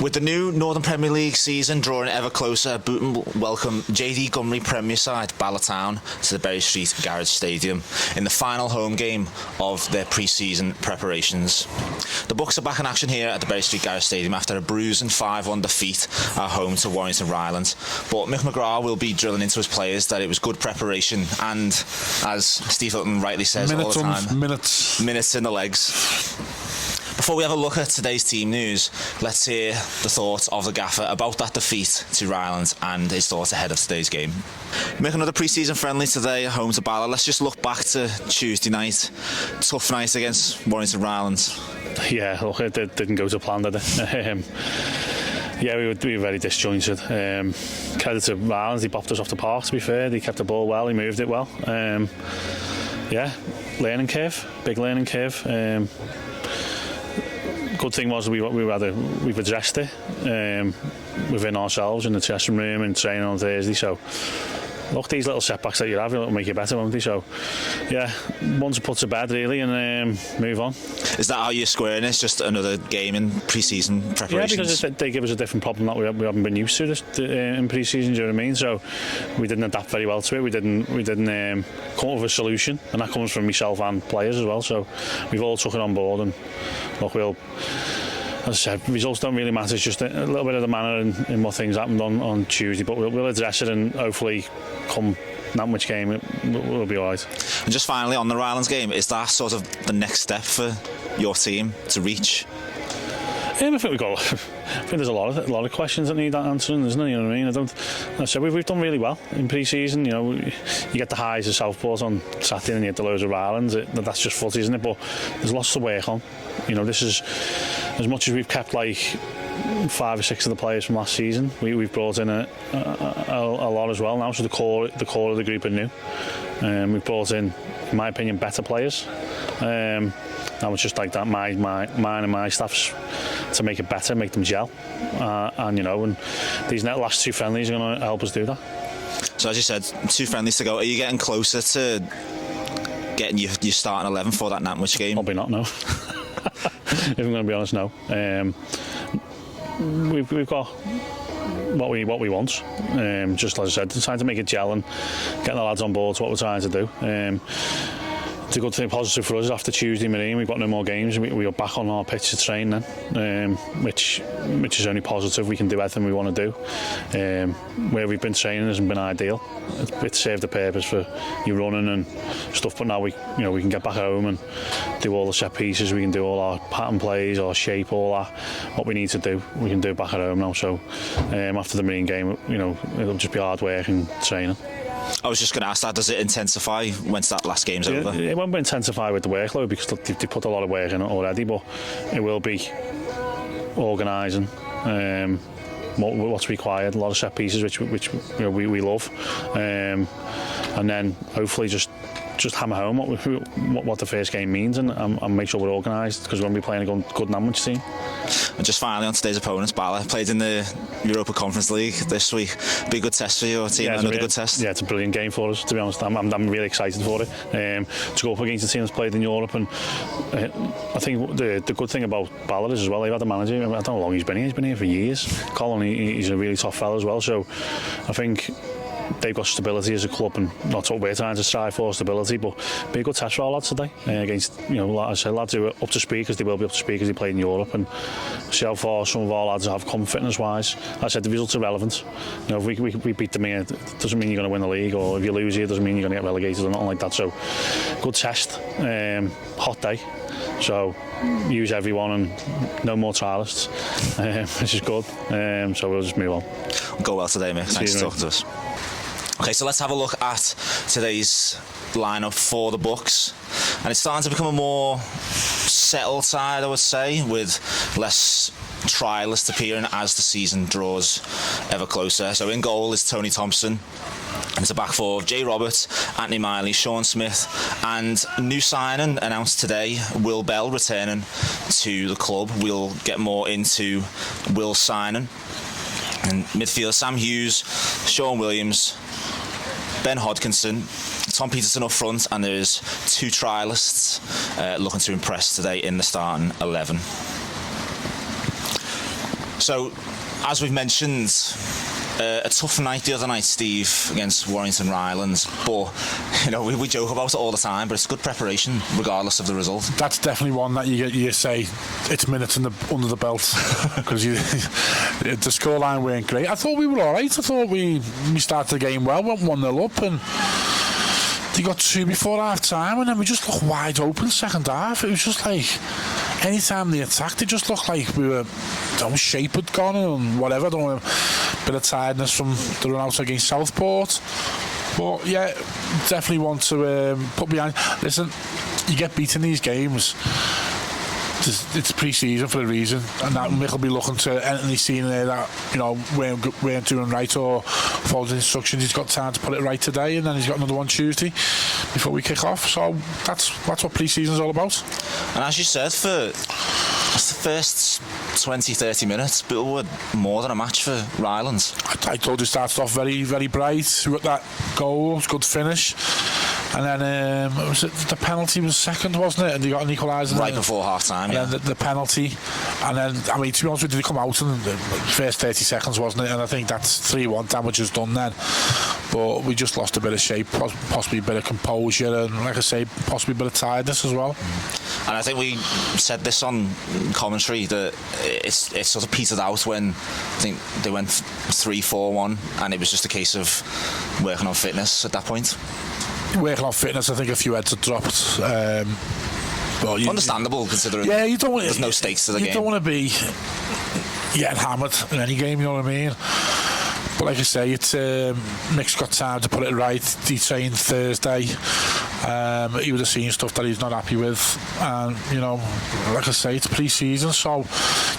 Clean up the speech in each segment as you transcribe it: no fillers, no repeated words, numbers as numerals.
With the new Northern Premier League season drawing ever closer, Bootle welcome JD Gumri Premier side Bala Town to the Berry Street Garage Stadium in the final home game of their pre-season preparations. The Bucks are back in action here at the Berry Street Garage Stadium after a bruising 5-1 defeat at home to Warrington Rylands. But Mick McGrath will be drilling into his players that it was good preparation and, as Steve Hilton rightly says all the time, minutes in the legs. Before we have a look at today's team news, let's hear the thoughts of the gaffer about that defeat to Rylands and his thoughts ahead of today's game. Make another pre-season friendly today at home to Bala. Let's just look back to Tuesday night. Tough night against Warrington Rylands. Yeah, look, it didn't go to plan, did it? Yeah, we were very disjointed. Credit to Rylands, he popped us off the park, to be fair. He kept the ball well, he moved it well. Yeah, learning curve, big learning curve. Good thing was we've addressed it within ourselves in the dressing room and training on Thursday. So look, these little setbacks that you have will make you better, won't they? So yeah, one to put to bed really and move on. Is that how you're squaring it? Just another game in pre-season preparations? Yeah, because they give us a different problem that we haven't been used to in pre-season. Do you know what I mean? So we didn't adapt very well to it. We didn't come up with a solution, and that comes from myself and players as well. So we've all took it on board, and look, as I said, results don't really matter. It's just a little bit of the manner in what things happened on Tuesday. But we'll address it, and hopefully come that much game we'll be alright. And just finally on the Rylands game, is that sort of the next step for your team to reach? I think there's a lot of questions that need answering, isn't there? You know what I mean? I said we've done really well in pre-season. You know, you get the highs of Southport on Saturday and you get the lows of Rylands. That's just footy, isn't it? But there's lots to work on. You know, this is as much as we've kept like 5 or 6 of the players from last season. We've brought in a lot as well now. So the core of the group are new. We've brought in my opinion, better players. Now it's just like that, mine and my staff's to make it better, make them gel, and these last 2 friendlies are going to help us do that. So as you said, 2 friendlies to go. Are you getting closer to getting your starting 11 for that Nantwich game? Probably not, no. If I'm going to be honest, no. We've got what we want. Just as I said, trying to make it gel and getting the lads on board to what we're trying to do. It's a good thing, positive for us. After Tuesday Marine, we've got no more games. We were back on our pitch to train then, which is only positive. We can do everything we want to do. Where we've been training hasn't been ideal. It served the purpose for you running and stuff. But now we can get back home and do all the set pieces. We can do all our pattern plays, our shape, all that. What we need to do, we can do back at home now. So after the Marine game, it'll just be hard work and training. I was just going to ask that, does it intensify once that last game's over? It won't intensify with the workload because they put a lot of work in it already, but it will be organising what's required, a lot of set pieces which we love, and then hopefully just hammer home what the first game means and make sure we're organised, because we're going to be playing a good Nantwich team. And just finally on today's opponents, Bala played in the Europa Conference League this week. Be a good test for your team. Yeah, another good test. Yeah, it's a brilliant game for us, to be honest. I'm really excited for it. To go up against a team that's played in Europe, and I think the good thing about Bala is as well, they've had a manager. I don't know how long he's been here. He's been here for years. Colin, he's a really tough fella as well. So I think they've got stability as a club, and that's what we're trying to strive for, stability. But be a good test for our lads today against, like I said, lads who are up to speed, because they will be up to speed because they played in Europe, and see how far some of our lads have come fitness wise. Like I said, the results are relevant. If we beat them here, it doesn't mean you're going to win the league, or if you lose here, it doesn't mean you're going to get relegated or nothing like that. So good test, hot day. So use everyone and no more trialists, which is good. So we'll just move on. Go well today, mate. Thanks for talking to us. Okay, so let's have a look at today's lineup for the Bucks, and it's starting to become a more settled side, I would say, with less trialists appearing as the season draws ever closer. So in goal is Tony Thompson, and it's a back 4 of Jay Roberts, Anthony Miley, Sean Smith, and new signing announced today, Will Bell, returning to the club. We'll get more into Will's signing. And midfield, Sam Hughes, Sean Williams, Ben Hodkinson, Tom Peterson up front, and there's 2 trialists looking to impress today in the starting 11. So, as we've mentioned, a tough night the other night, Steve, against Warrington Rylands. But we joke about it all the time, but it's good preparation regardless of the result. That's definitely one that you say it's minutes under the belt, because the scoreline weren't great. I thought we were all right. I thought we started the game well, went 1-0 up, and they got 2 before half time, and then we just looked wide open second half. It was just like anytime they attacked, it just looked like we were, shape had gone and whatever. A bit of tiredness from the run out against Southport. But yeah, definitely want to put behind. Listen, you get beaten these games. It's pre-season for a reason, and that Mick will be looking to anything he's seen there that weren't doing right or followed instructions. He's got time to put it right today, and then he's got another one Tuesday before we kick off. So that's what pre-season's all about. And as you said, for the first 20-30 minutes, Bootle were more than a match for Rylands. I told you, started off very, very bright. We got that goal, good finish. And then was it the penalty was second, wasn't it? And they got an equaliser right before half time. And then the penalty, and then to be honest with you, they come out in the first 30 seconds, wasn't it? And I think that's 3-1 damage is done then. But we just lost a bit of shape, possibly a bit of composure, and like I say, possibly a bit of tiredness as well. And I think we said this on commentary that it's sort of petered out when I think they went 3-4-1, and it was just a case of working on fitness at that point. Working on fitness, I think a few heads had dropped. But understandable, considering you don't want, there's no stakes to the game. You don't want to be getting hammered in any game, you know what I mean? But like I say, it's Mick's got time to put it right. He trained Thursday. He would have seen stuff that he's not happy with, and like I say, it's pre-season, so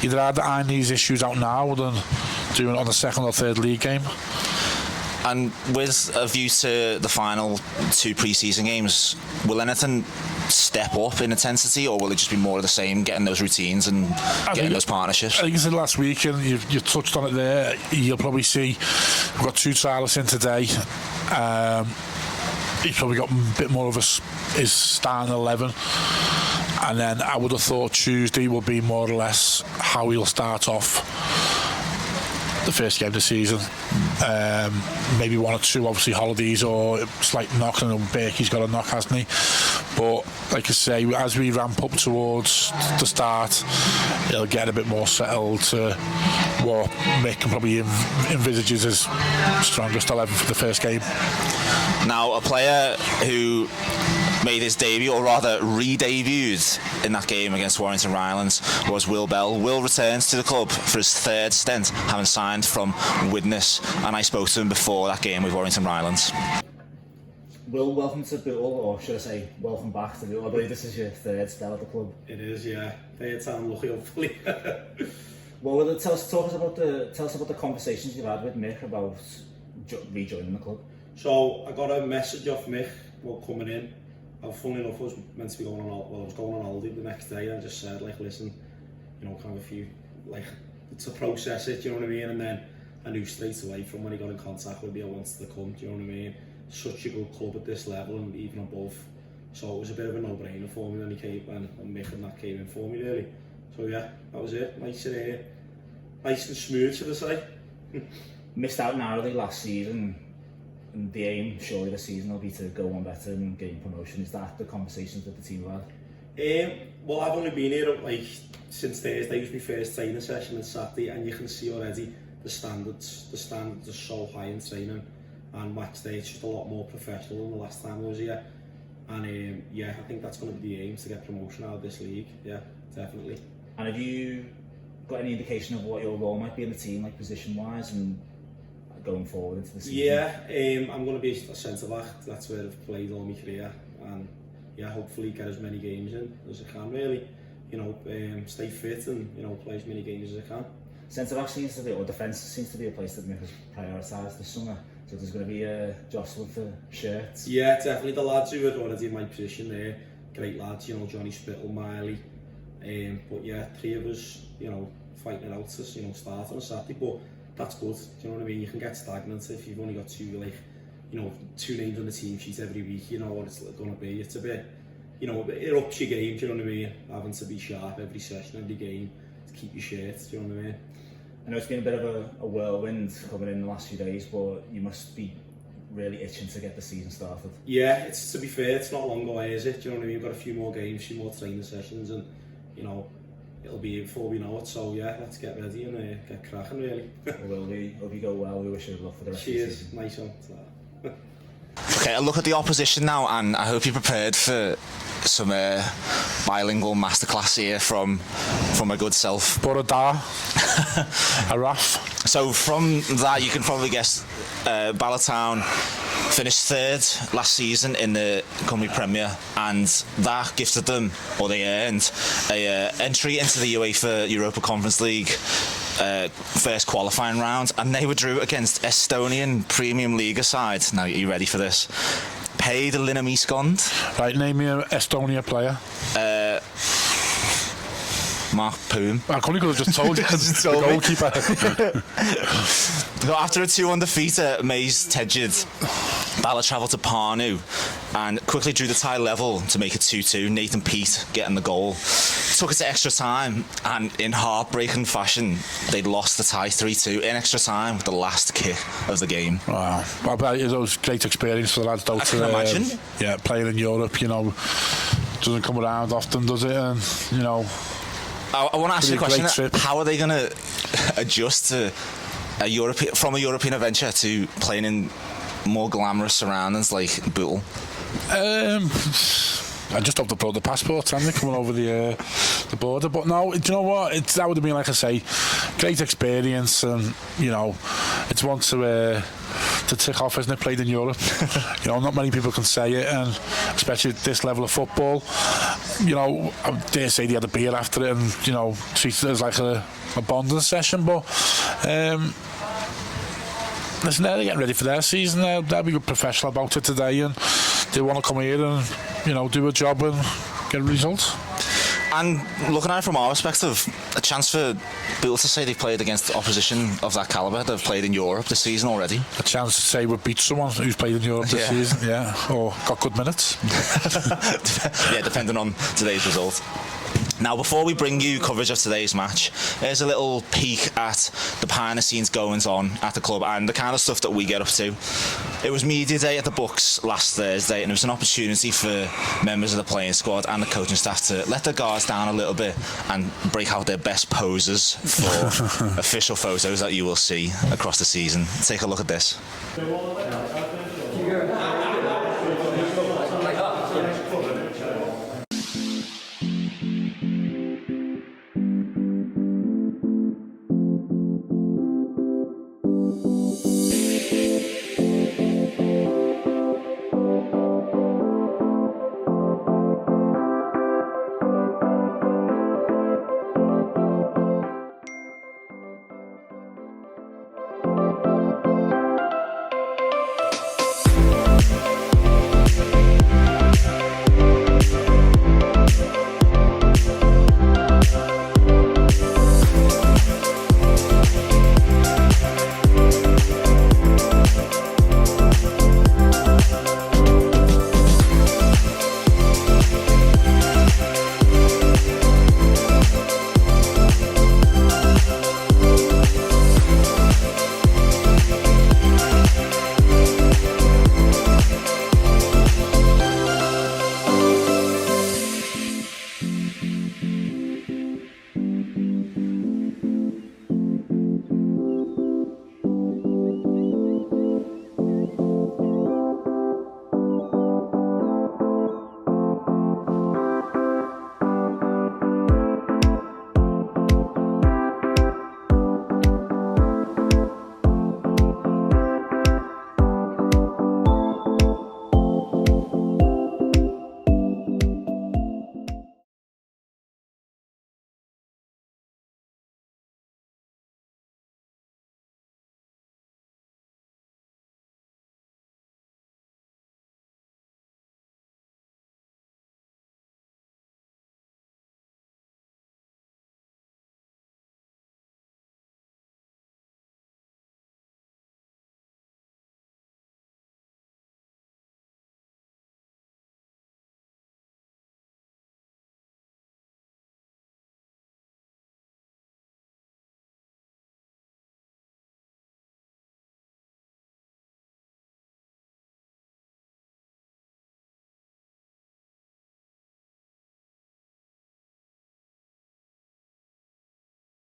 you'd rather iron these issues out now than doing it on the second or third league game. And with a view to the final 2 pre-season games, will anything step up in intensity, or will it just be more of the same, getting those routines and getting those partnerships? I think you said last week, and you touched on it there. You'll probably see we've got 2 trialists in today. He's probably got a bit more of his starting 11, and then I would have thought Tuesday will be more or less how he'll start off the first game of the season. Maybe 1 or 2 obviously holidays or slight knock, and Berkey's got a knock, hasn't he? But like I say, as we ramp up towards the start, he'll get a bit more settled to what Mick can probably envisages as strongest 11 for the first game. Now, a player who made his debut, or rather re-debuted in that game against Warrington Rylands, was Will Bell. Will returns to the club for his 3rd stint, having signed from Widnes, and I spoke to him before that game with Warrington Rylands. Will, welcome to Bootle, or should I say welcome back to Bootle. I believe this is your 3rd spell at the club. It is, yeah. 3rd time lucky, hopefully. Well, Will, tell us about the conversations you've had with Mick about rejoining the club. So I got a message off Mick about coming in. Funny enough, I was meant to be going on. I was going on holiday the next day, and I just said, listen, kind of a few, to process it, do you know what I mean? And then I knew straight away from when he got in contact with me, I wanted to come, do you know what I mean? Such a good club at this level and even above. So it was a bit of a no-brainer for me when he came, and Mick and that came in for me, really. So yeah, that was it. Nice and smooth, should I say. Missed out narrowly last season, and the aim surely this season will be to go on better and gain promotion. Is that the conversations that the team have had? Well, I've only been here since Thursday was my first training session on Saturday, and you can see already the standards are so high in training, and match day it's just a lot more professional than the last time I was here. And yeah, I think that's going to be the aim, to get promotion out of this league. Yeah, definitely. And have you got any indication of what your role might be in the team, position wise, and going forward into the season? Yeah, I'm going to be a centre-back. That's where I've played all my career, and yeah, hopefully get as many games in as I can, really. Stay fit and play as many games as I can. Centre-back seems to be, or defence seems to be a place that Mick has prioritised this summer, so there's going to be a jostling for shirts. Yeah, definitely. The lads who are already in my position there, great lads, Johnny Spittle, Miley, but yeah, 3 of us, fighting it out to start on a Saturday, but that's good, do you know what I mean? You can get stagnant if you've only got 2 names on the team sheet every week. You know what it's going to be. It's a bit, it ups your game, do you know what I mean? Having to be sharp every session, every game, to keep your shirt, do you know what I mean? I know it's been a bit of a whirlwind coming in the last few days, but you must be really itching to get the season started. Yeah, it's, to be fair, it's not long away, is it? Do you know what I mean? We've got a few more games, a few more training sessions, and you know, it'll be before we know it. So yeah, let's get ready and get cracking, really. Will we? Hope you go well. We wish you luck for the rest of the Cheers, season. nice one. Okay, I look at the opposition now, and I hope you're prepared for some bilingual masterclass here from my good self. Boroda, a Raf. So from that, you can probably guess Bala Town finished third last season in the Cymru Premier, and that gifted them, or they earned, a entry into the UEFA Europa Conference League first qualifying round, and they were drew against Estonian Premium Liga side. Now, are you ready for this? Paid Linamiskond. Right, name me an Estonia player. Mark Poom. I couldn't have just told you. Told me. The goalkeeper. After a 2-1 defeat at Mays Tedged, Bala travelled to Parnu and quickly drew the tie level to make it 2-2. Nathan Peat getting the goal. Took it to extra time, and in heartbreaking fashion, they'd lost the tie 3-2 in extra time with the last kick of the game. Wow. I bet it was a great experience for the lads, though. I can imagine. Yeah, playing in Europe, you know, doesn't come around often, does it? And, you know, I want to ask you a question. Trip. How are they going to adjust to from a European adventure to playing in more glamorous surroundings like Bootle? I just hope they brought the passports and they're coming over the border. But no, do you know what? That would have been, like I say, great experience, and you know, it's one to tick off, isn't it? Played in Europe. You know, not many people can say it, and especially at this level of football. You know, I dare say they had a beer after it, and you know, treated it as like a bonding session. But listen, they're getting ready for their season. They'll be good professional about it today, and they want to come here and, you know, do a job and get results. And looking at it from our perspective, a chance for Bootle to say they've played against opposition of that calibre. They've played in Europe this season already. A chance to say we've beat someone who's played in Europe this season, yeah, or got good minutes. Yeah, depending on today's result. Now, before we bring you coverage of today's match, here's a little peek at the behind-the-scenes goings-on at the club and the kind of stuff that we get up to. It was media day at the Bucks last Thursday, and it was an opportunity for members of the playing squad and the coaching staff to let their guards down a little bit and break out their best poses for official photos that you will see across the season. Take a look at this.